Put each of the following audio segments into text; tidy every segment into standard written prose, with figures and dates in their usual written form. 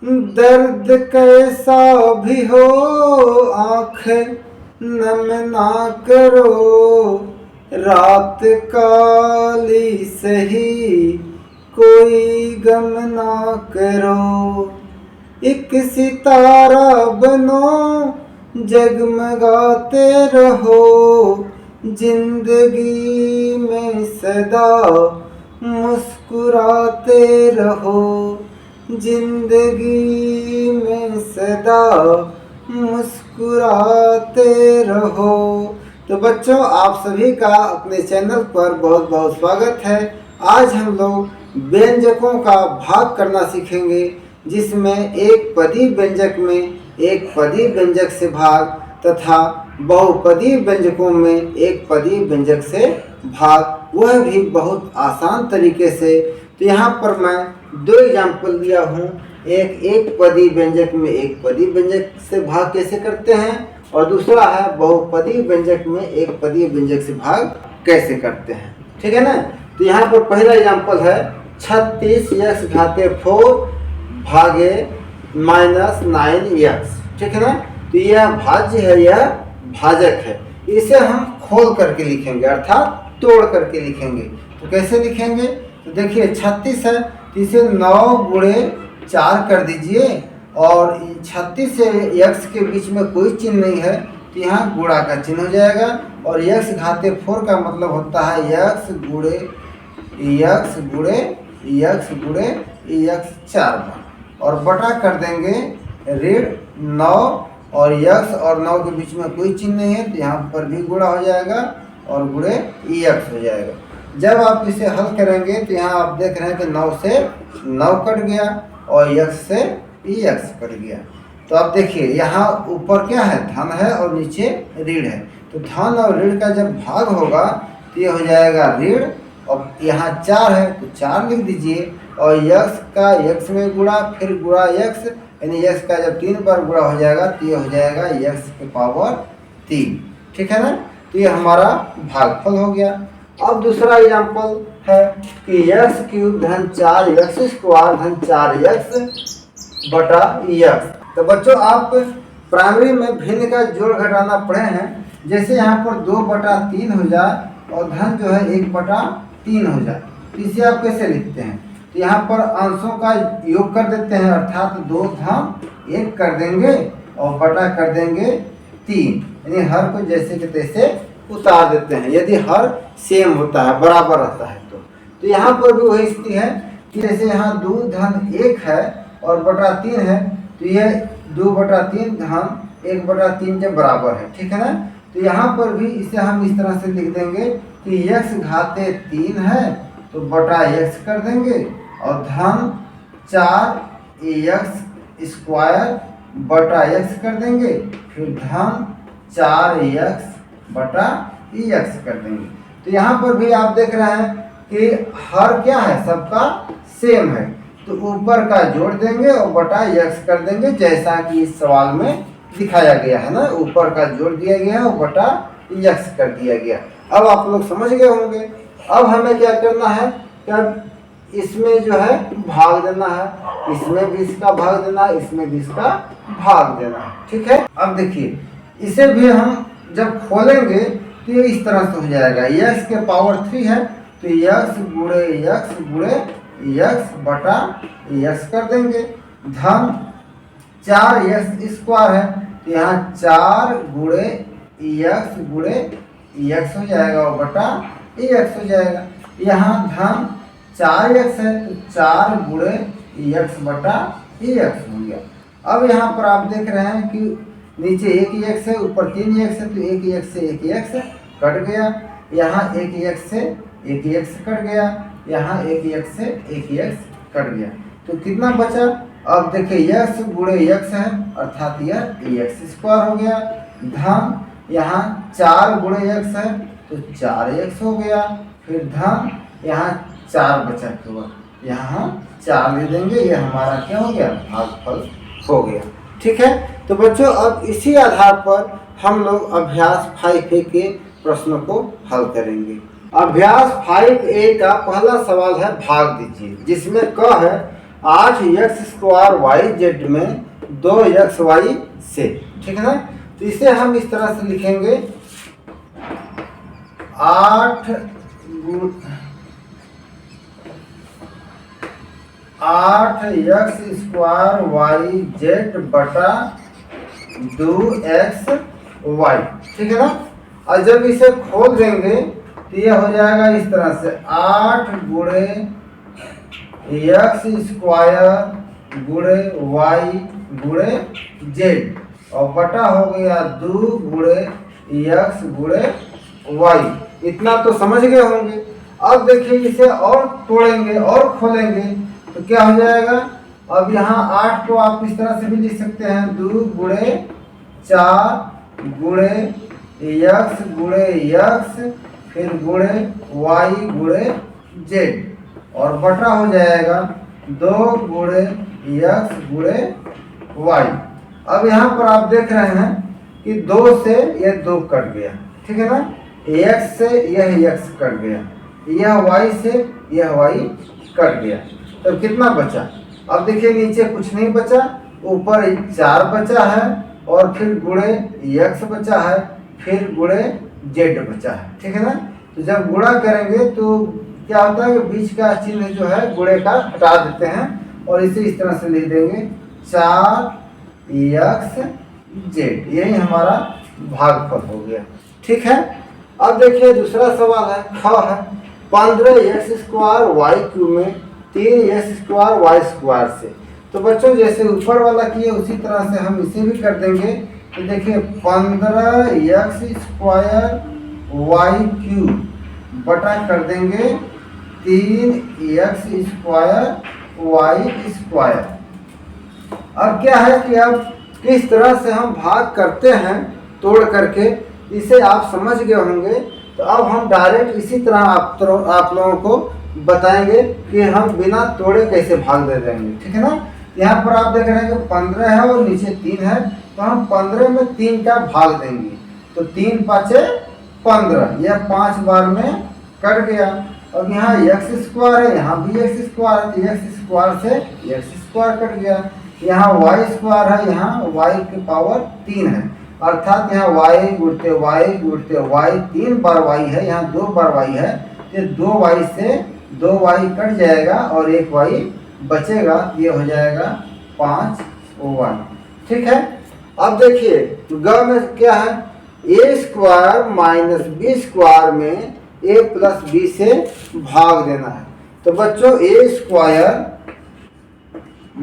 दर्द कैसा भी हो आँख नम ना करो, रात काली सही कोई गम ना करो। एक सितारा बनो जगमगाते रहो, जिंदगी में सदा मुस्कुराते रहो, जिंदगी में सदा मुस्कुराते रहो। तो बच्चों, आप सभी का अपने चैनल पर बहुत बहुत स्वागत है। आज हम लोग व्यंजकों का भाग करना सीखेंगे, जिसमें एक पदी व्यंजक में एक पदी व्यंजक से भाग तथा बहुपदी व्यंजकों में एक पदी व्यंजक से भाग, वह भी बहुत आसान तरीके से। तो यहाँ पर मैं दो एग्जाम्पल दिया हूँ, एक पदी व्यंजक में एक पदी व्यंजक से भाग कैसे करते हैं, और दूसरा है बहुपदी व्यंजक में एक पदी व्यंजक से भाग कैसे करते हैं। ठीक है ना। तो यहाँ पर पहला एग्जाम्पल है 36x⁴ भागे -9x। ठीक है ना। तो यह भाज्य है, यह भाजक है। इसे हम खोल करके लिखेंगे, अर्थात तोड़ करके लिखेंगे। तो कैसे लिखेंगे, तो देखिए 36 है, तो इसे 9 गुणे 4 कर दीजिए, और 36 से x के बीच में कोई चिन्ह नहीं है, तो यहाँ गुणा का चिन्ह हो जाएगा। और x⁴ का मतलब होता है x गुणे x 4 बार, और बटा कर देंगे ऋण 9, और x और 9 के बीच में कोई चिन्ह नहीं है, तो यहाँ पर भी गुणा हो जाएगा और गुणे x हो जाएगा। जब आप इसे हल करेंगे तो यहाँ आप देख रहे हैं कि 9 से 9 कट गया और x से x कट गया। तो आप देखिए यहाँ ऊपर क्या है, धन है और नीचे ऋण है। तो धन और ऋण का जब भाग होगा तो ये हो जाएगा ऋण, और यहाँ 4 है तो 4 लिख दीजिए, और x का x में गुणा, फिर गुणा x, यानी x का जब 3 बार गुणा हो जाएगा तो ये हो जाएगा x के पावर 3। ठीक है ना। तो ये हमारा भागफल हो गया। अब दूसरा एग्जाम्पल है कि x³ धन 4x² धन 4x बटा x। तो बच्चों, आप प्राइमरी में भिन्न का जोड़ घटाना पढ़े हैं। जैसे यहाँ पर 2/3 हो जाए और धन जो है 1/3 हो जाए, तो इसे आप कैसे लिखते हैं, तो यहाँ पर अंशों का योग कर देते हैं, अर्थात 2 धन 1 कर देंगे और बटा कर देंगे 3, यानी हर को जैसे के तैसे उतार देते हैं, यदि हर सेम होता है, बराबर रहता है। तो यहाँ पर भी वही स्थिति है कि जैसे यहाँ 2 धन 1 है और बटा 3 है, तो यह 2/3 धन 1/3 के बराबर है। ठीक है ना। तो यहाँ पर भी इसे हम इस तरह से लिख देंगे कि x⁻3 है तो बटा x कर देंगे, और धन 4x² बटा x कर देंगे, फिर धन 4x बटा x कर देंगे। तो यहाँ पर भी आप देख रहे हैं कि हर क्या है, सबका सेम है, तो ऊपर का जोड़ देंगे और बटा x कर देंगे, जैसा कि इस सवाल में दिखाया गया है ना। ऊपर का जोड़ दिया गया और बटा x कर दिया गया। अब आप लोग समझ गए होंगे। अब हमें क्या करना है, कि इसमें जो है भाग देना है, इसमें भी इसका भाग देना है, इसमें भी इसका भाग देना है। ठीक है। अब देखिए इसे भी हम जब खोलेंगे तो ये इस तरह से हो जाएगा, x के पावर 3 है तो x गुणे x बटा x कर देंगे, धन 4x² है तो यहाँ 4 गुणे x हो जाएगा और बटा x हो जाएगा। यहाँ धन 4x है तो 4 गुणे x बटा x हो गया। अब यहाँ पर आप देख रहे हैं कि नीचे 1x है, ऊपर 3x है, तो 1x से 1x कट गया, यहाँ 1x से 1x कट गया, यहाँ 1x से 1x कट गया, तो कितना बचा। अब देखिए x गुणे x है, अर्थात यह x² हो गया, धन यहाँ 4 गुणे x है तो 4x हो गया, फिर धन यहाँ 4 बचा केवल, यहाँ 4 ले देंगे, ये हमारा क्या हो गया, भागफल हो गया। ठीक है। तो बच्चों, अब इसी आधार पर हम लोग अभ्यास 5A के प्रश्नों को हल करेंगे। अभ्यास 5A का पहला सवाल है भाग दीजिए, जिसमें क है 8x² YZ में 2xy से, ठीक है ना। तो इसे हम इस तरह से लिखेंगे 8x² YZ बटा 2xy, ठीक है ना। और जब इसे खोल देंगे तो यह हो जाएगा इस तरह से 8 गुणे x² गुणे y गुणे z और बटा हो गया 2 गुणे x गुणे y। इतना तो समझ गए होंगे। अब देखिए इसे और तोड़ेंगे और खोलेंगे तो क्या हो जाएगा। अब यहाँ 8 को आप इस तरह से भी लिख सकते हैं 2 गुणे 4 गुणे x गुणे x फिर गुणे y गुणे z और बटा हो जाएगा 2 गुणे x गुणे y। अब यहाँ पर आप देख रहे हैं कि 2 से यह 2 कट गया, ठीक है ना। x से यह x कट गया, यह y से यह y कट गया। तो कितना बचा। अब देखिए नीचे कुछ नहीं बचा, ऊपर 4 बचा है और फिर गुणे x बचा है फिर गुणे z बचा है, ठीक है ना। तो जब गुणा करेंगे तो क्या होता है कि बीच का चिन्ह जो है गुणे का हटा देते हैं और इसे इस तरह से लिख देंगे 4xz। यही हमारा भागफल हो गया, ठीक है। अब देखिए दूसरा सवाल है, ख है 15x² y³ में 3x² y² से। तो बच्चों जैसे ऊपर वाला किए उसी तरह से हम इसे भी कर देंगे। तो देखिए 15x² y³ बटा कर देंगे 3x² y²। अब क्या है कि अब किस तरह से हम भाग करते हैं तोड़ करके, इसे आप समझ गए होंगे। तो अब हम डायरेक्ट इसी तरह आप लोगों को बताएंगे कि हम बिना तोड़े कैसे भाग दे देंगे, ठीक है ना। यहाँ पर आप देख रहे हैं कि 15 है और नीचे 3 है, तो हम 15 में 3 का भाग देंगे। तो 3 पाँचे 15, यह 5 बार में कट गया। अब यहाँ x² है, यहाँ भी x² है, तो x² से x² कट गया। यहाँ y² है, यहाँ y की पावर 3 है, अर्थात यहाँ y गुणते y 3 बार y है, यहाँ 2 बार y है। तो 2y से 2y कट जाएगा और 1y बचेगा, ये हो जाएगा 5y, ठीक है। अब देखिए ग में क्या है, a² माइनस b² में a प्लस b से भाग देना है। तो बच्चों a²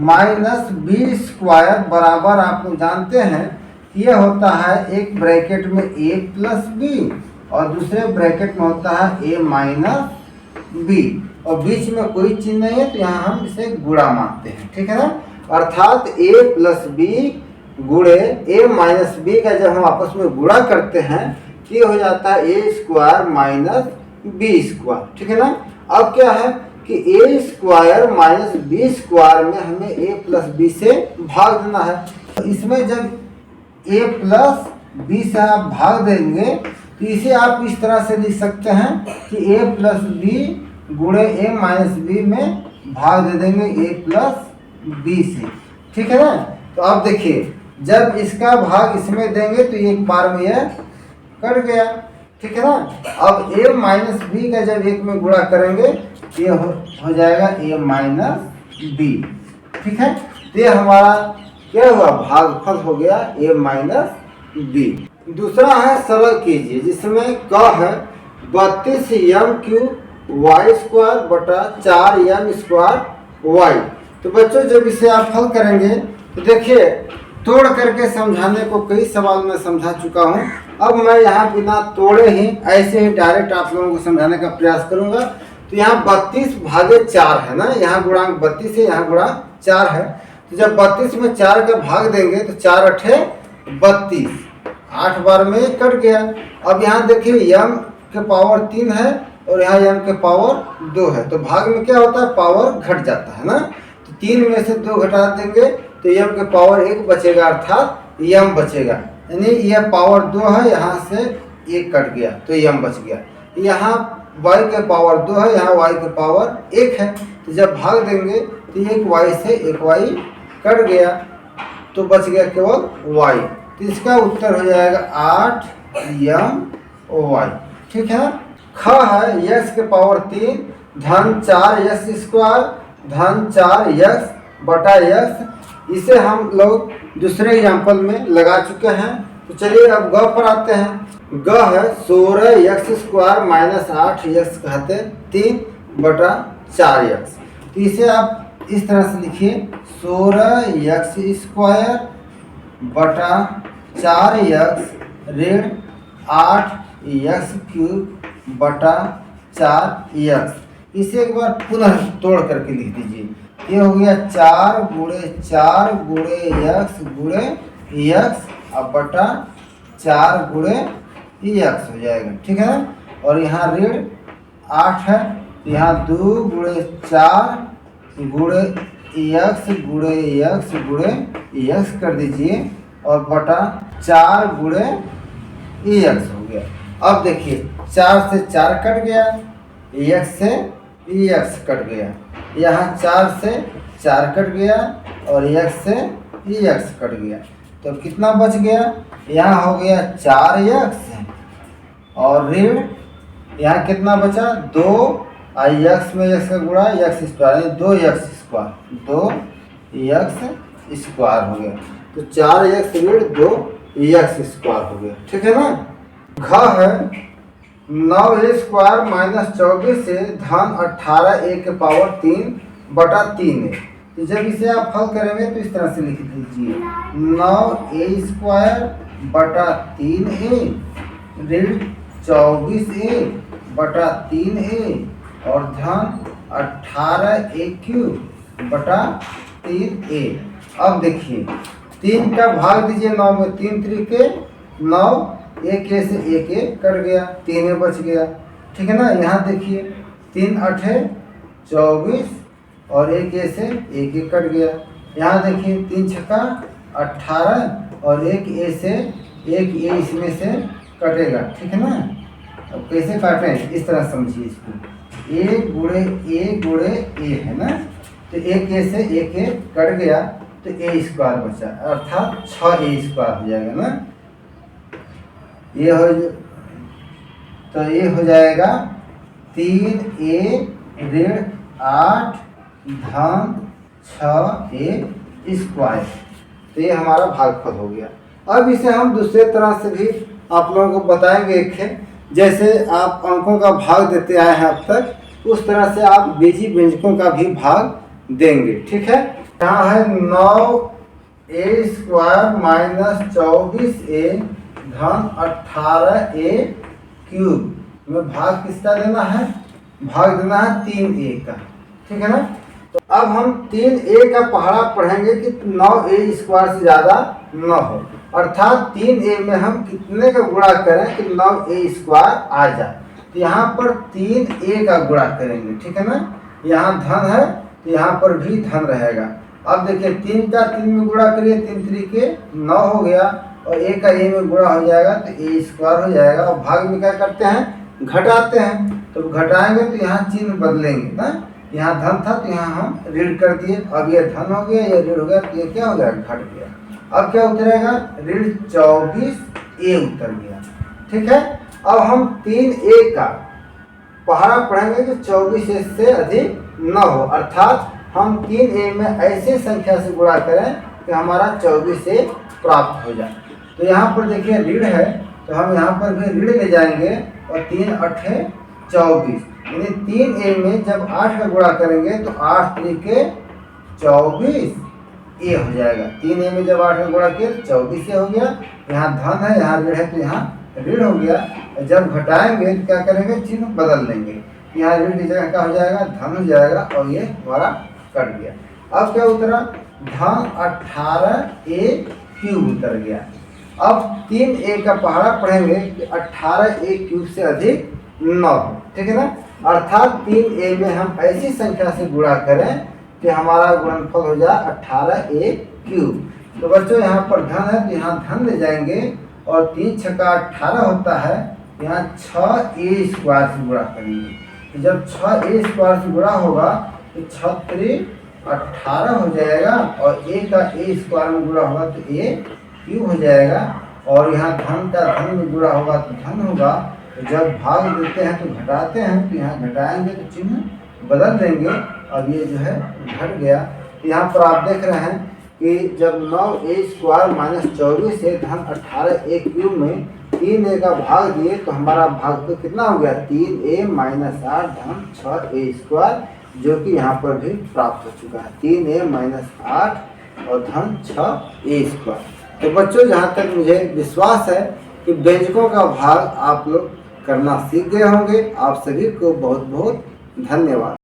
माइनस b² बराबर आप लोग जानते हैं कि यह होता है एक ब्रैकेट में a प्लस b और दूसरे ब्रैकेट में होता है a माइनस b और बीच में कोई चिन्ह नहीं है, तो यहाँ हम इसे गुणा मानते हैं, ठीक है ना। अर्थात a प्लस b गुणे a माइनस b का जब हम आपस में गुणा करते हैं तो ये हो जाता है a² माइनस b², ठीक है ना। अब क्या है कि a² माइनस b² में हमें a प्लस b से भाग देना है। तो इसमें जब a प्लस b से आप भाग देंगे तो इसे आप इस तरह से लिख सकते हैं कि a प्लस b गुणे a माइनस b में भाग दे देंगे a प्लस b से, ठीक है ना। तो अब देखिए जब इसका भाग इसमें देंगे तो एक बार में यह कट गया, ठीक है ना। अब a माइनस b का जब एक में गुणा करेंगे तो ये हो जाएगा a माइनस b, ठीक है। तो ये हमारा क्या हुआ, भागफल हो गया a माइनस b। दूसरा है सरल कीजिए, जिसमें क है 32m³ y² बटा 4m² y। तो बच्चों जब इसे आप हल करेंगे तो देखिए तोड़ करके समझाने को कई सवाल में समझा चुका हूँ। अब मैं यहाँ बिना तोड़े ही ऐसे ही डायरेक्ट आप लोगों को समझाने का प्रयास करूँगा। तो यहाँ 32 भागे 4 है ना, यहाँ गुणांक 32 है, यहाँ गुणांक 4 है। तो जब 32 में 4 का भाग देंगे तो 4 अठे 32, 8 बार में कट गया। अब यहाँ देखिए m के पावर 3 है और यहाँ m के पावर 2 है, तो भाग में क्या होता है, पावर घट जाता है ना। तो 3 में से 2 घटा देंगे तो m के पावर 1 बचेगा, अर्थात m बचेगा, यानी यह पावर 2 है, यहाँ से 1 कट गया तो m बच गया। यहाँ y के पावर 2 है, यहाँ y के पावर 1 है। तो जब भाग देंगे तो तो एक y से एक y कट गया, तो बच गया केवल y। तो इसका उत्तर हो जाएगा 8m(y). ठीक है। ख है x के पावर 3 धन 4x² धन 4x/x। इसे हम लोग दूसरे एग्जाम्पल में लगा चुके हैं। तो चलिए अब ग पर आते हैं। ग है 16x² - 8x कहते 3/4x। तो इसे आप इस तरह से लिखिए 16x² / 4x ऋण 8x³ / 4x। इसे एक बार पुनः तोड़ करके लिख दीजिए। ये हो गया 4 × 4 × x × x अब / 4 × x हो जाएगा। ठीक है। और यहाँ ऋण 8 है, यहाँ 2 × 4 × x × x कर दीजिए और बटा 4 × x हो गया। अब देखिए 4 से 4 कट गया, x से x कट गया, यहाँ 4 से 4 कट गया और x से x कट गया। तो कितना बच गया? यहाँ हो गया 4x और ऋण यहाँ कितना बचा 2 x में x का गुणा x² यानी 2x², 2x² हो गया। तो 4x ऋण 2x² हो गया। ठीक है ना। घ है 9a² - 24 से धन 18a के पावर 3/3 है। तो जब इसे आप हल करेंगे तो इस तरह से लिख दीजिए 9a² / 3a ऋण 24a/3a और धन 18a³ / 3a। अब देखिए 3 का भाग दीजिए 9 में, 3 त्रिके 9, एक ए से एक ए कट गया, 3 बच गया। ठीक है ना। यहाँ देखिए 3 × 8 = 24 और एक ए से एक ए कट गया। यहाँ देखिए 3 × 6 = 18 और एक ए से एक ए इसमें से कटेगा। ठीक है ना। अब कैसे काटें इस तरह समझिए इसको, a × a है ना। तो एक ए से एक ए कट गया तो a² बचा, अर्थात 6a² हो जाएगा ना। ये हो तो ये हो जाएगा 3a ऋण 8 धन 6a²। तो ये हमारा भागफल हो गया। अब इसे हम दूसरे तरह से भी आप लोगों को बताएंगे। एक जैसे आप अंकों का भाग देते आए हैं अब तक, उस तरह से आप बीजी व्यंजकों का भी भाग देंगे। ठीक है। यहाँ है 9a² - 24a धन 18a³ में भाग किसका देना है? भाग देना है 3a का। ठीक है ना। तो अब हम 3a का पहाड़ा पढ़ेंगे कि 9a² से ज़्यादा न हो, अर्थात 3a में हम कितने का गुणा करें कि 9a² आ जाए। तो यहाँ पर 3a का गुणा करेंगे। ठीक है ना। यहाँ धन है तो यहाँ पर भी धन रहेगा। अब देखिए 3 का 3 में गुणा करिए, 3 त्रिके 9 हो गया और a का a में गुणा हो जाएगा तो a² हो जाएगा। और भाग में क्या करते हैं? घटाते हैं। तो घटाएंगे तो यहाँ चिन्ह बदलेंगे ना। यहाँ धन था तो यहाँ हम ऋण कर दिए, अब ये धन हो गया, ये ऋण हो गया, तो ये क्या हो गया? घट गया। अब क्या उतरेगा? ऋण 24a उतर गया। ठीक है। अब हम 3a का पहाड़ा पढ़ेंगे कि 24a से अधिक न हो, अर्थात हम 3a में ऐसे संख्या से गुणा करें कि हमारा 24a प्राप्त हो जाए। तो यहाँ पर देखिए ऋण है तो हम यहाँ पर भी ऋण ले जाएंगे और 3 × 8 = 24, यानी 3a में जब 8 का गुणा करेंगे तो 8 त्रिके 24a हो जाएगा। 3a में जब 8 का गुणा किया तो 24a हो गया। यहाँ धन है, यहाँ ऋण है तो यहाँ ऋण हो गया। जब घटाएंगे तो क्या करेंगे? चिन्ह बदल लेंगे। यहाँ ऋण की जगह क्या हो जाएगा? धन हो जाएगा और ये हमारा कट गया। अब क्या उतरा? धन 18a³ उतर गया। अब 3a का पहाड़ा पढ़ेंगे कि 18a³ से अधिक न हो। ठीक है ना। अर्थात 3a में हम ऐसी संख्या से गुणा करें कि हमारा गुणनफल हो जाए 18a³। तो बच्चों यहाँ पर धन है तो यहाँ धन ले जाएंगे और 3 × 6 = 18 होता है, यहाँ 6a² से गुणा करेंगे। तो जब 6a² से गुणा होगा तो 6 × 3 = 18 हो जाएगा और a का a स्क्वायर में गुणा होगा तो a क्यूब हो जाएगा और यहाँ धन का धन में गुणा होगा तो धन होगा। तो जब भाग देते हैं तो घटाते हैं तो यहाँ घटाएंगे तो चिन्ह बदल देंगे। अब ये जो है घट गया। तो यहाँ पर आप देख रहे हैं कि जब 9a स्क्वायर माइनस 24 है धन 18a क्यूब में 3a का भाग दिए तो हमारा भाग तो कितना हो गया 3a माइनस 8 धन 6a स्क्वायर, जो कि यहाँ पर भी प्राप्त हो चुका है 3a माइनस 8 और धन 6a स्क्वायर। तो बच्चों जहाँ तक मुझे विश्वास है कि व्यंजकों का भाग आप लोग करना सीख गए होंगे। आप सभी को बहुत बहुत धन्यवाद।